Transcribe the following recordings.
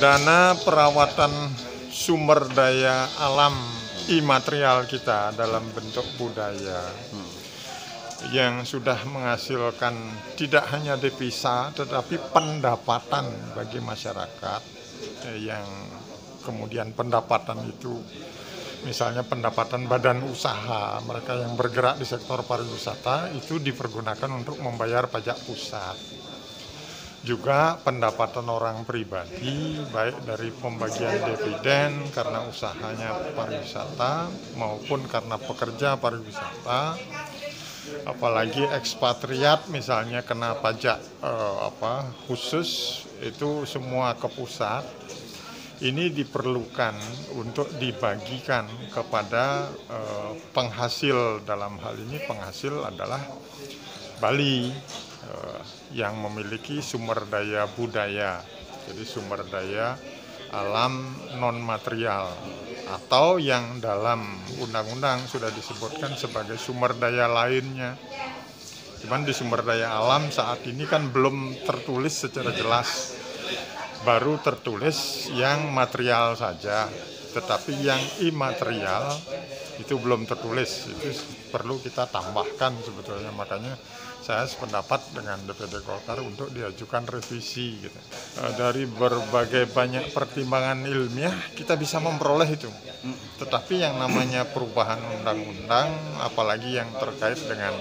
Dana perawatan sumber daya alam imaterial kita dalam bentuk budaya yang sudah menghasilkan tidak hanya devisa tetapi pendapatan bagi masyarakat, yang kemudian pendapatan itu misalnya pendapatan badan usaha mereka yang bergerak di sektor pariwisata itu dipergunakan untuk membayar pajak pusat. Juga pendapatan orang pribadi baik dari pembagian dividen karena usahanya pariwisata maupun karena pekerja pariwisata, apalagi ekspatriat misalnya kena pajak khusus itu semua ke pusat. Ini diperlukan untuk dibagikan kepada penghasil. Dalam hal ini penghasil adalah Bali yang memiliki sumber daya budaya, jadi sumber daya alam non material atau yang dalam undang-undang sudah disebutkan sebagai sumber daya lainnya. Cuman di sumber daya alam saat ini kan belum tertulis secara jelas, baru tertulis yang material saja, tetapi yang imaterial itu belum tertulis, itu perlu kita tambahkan sebetulnya. Makanya saya sependapat dengan DPD Golkar untuk diajukan revisi gitu. Dari berbagai banyak pertimbangan ilmiah kita bisa memperoleh itu, tetapi yang namanya perubahan undang-undang apalagi yang terkait dengan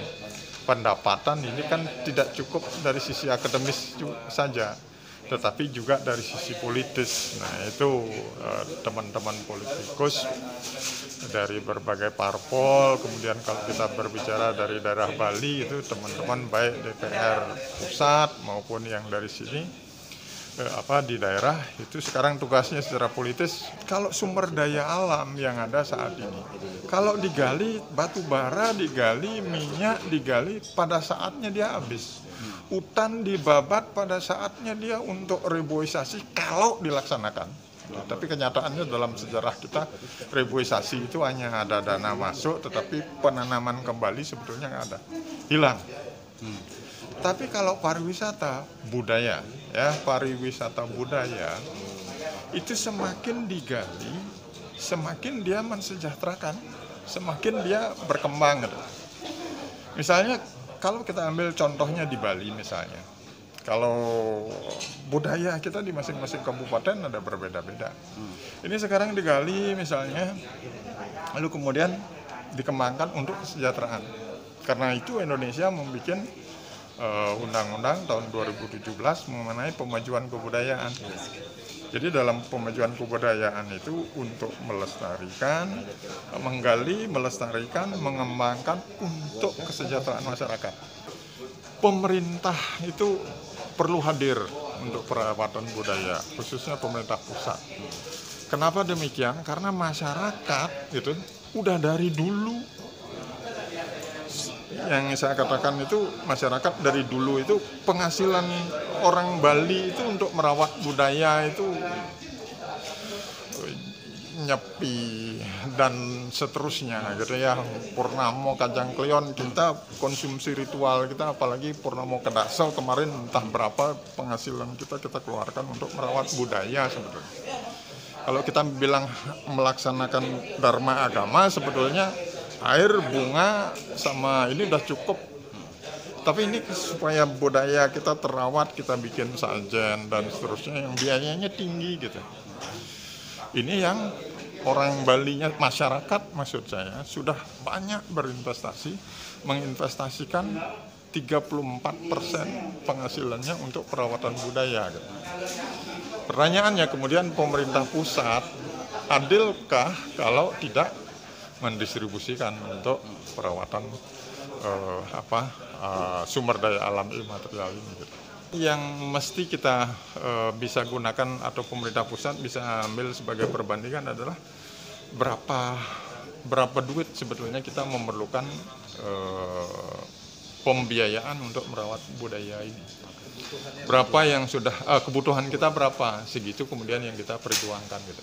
pendapatan ini kan tidak cukup dari sisi akademis saja, tetapi juga dari sisi politis. Nah itu teman-teman politikus dari berbagai parpol, kemudian kalau kita berbicara dari daerah Bali itu teman-teman baik DPR pusat maupun yang dari sini di daerah itu sekarang tugasnya secara politis. Kalau sumber daya alam yang ada saat ini, kalau digali batu bara, digali minyak, digali pada saatnya dia habis. Hutan dibabat pada saatnya dia untuk reboisasi kalau dilaksanakan. Tapi kenyataannya dalam sejarah kita reboisasi itu hanya ada dana masuk, tetapi penanaman kembali sebetulnya nggak ada, hilang. Tapi kalau pariwisata budaya, pariwisata budaya itu semakin digali, semakin dia mensejahterakan, semakin dia berkembang. Misalnya kalau kita ambil contohnya di Bali misalnya, kalau budaya kita di masing-masing kabupaten ada berbeda-beda. Ini sekarang digali misalnya, lalu kemudian dikembangkan untuk kesejahteraan. Karena itu Indonesia membuat undang-undang tahun 2017 mengenai pemajuan kebudayaan. Jadi dalam pemajuan kebudayaan itu untuk melestarikan, menggali, melestarikan, mengembangkan untuk kesejahteraan masyarakat. Pemerintah itu perlu hadir untuk perawatan budaya, khususnya pemerintah pusat. Kenapa demikian? Karena masyarakat itu udah dari dulu, yang saya katakan itu masyarakat dari dulu itu penghasilan orang Bali itu untuk merawat budaya itu nyepi dan seterusnya gitu ya. Purnamo Kajang Kleon kita konsumsi ritual kita, apalagi Purnamo Kedasel kemarin entah berapa penghasilan kita keluarkan untuk merawat budaya sebetulnya. Kalau kita bilang melaksanakan dharma agama sebetulnya air, bunga sama ini udah cukup. Tapi ini supaya budaya kita terawat, kita bikin sajen dan seterusnya yang biayanya tinggi gitu. Ini yang orang Balinya, masyarakat maksud saya, sudah banyak berinvestasi, menginvestasikan 34% penghasilannya untuk perawatan budaya. Gitu. Pertanyaannya kemudian pemerintah pusat, adilkah kalau tidak mendistribusikan untuk perawatan sumber daya alam imaterial ini? Gitu. Yang mesti kita bisa gunakan atau pemerintah pusat bisa ambil sebagai perbandingan adalah berapa duit sebetulnya kita memerlukan pembiayaan untuk merawat budaya ini. Berapa yang sudah kebutuhan kita berapa, segitu kemudian yang kita perjuangkan gitu.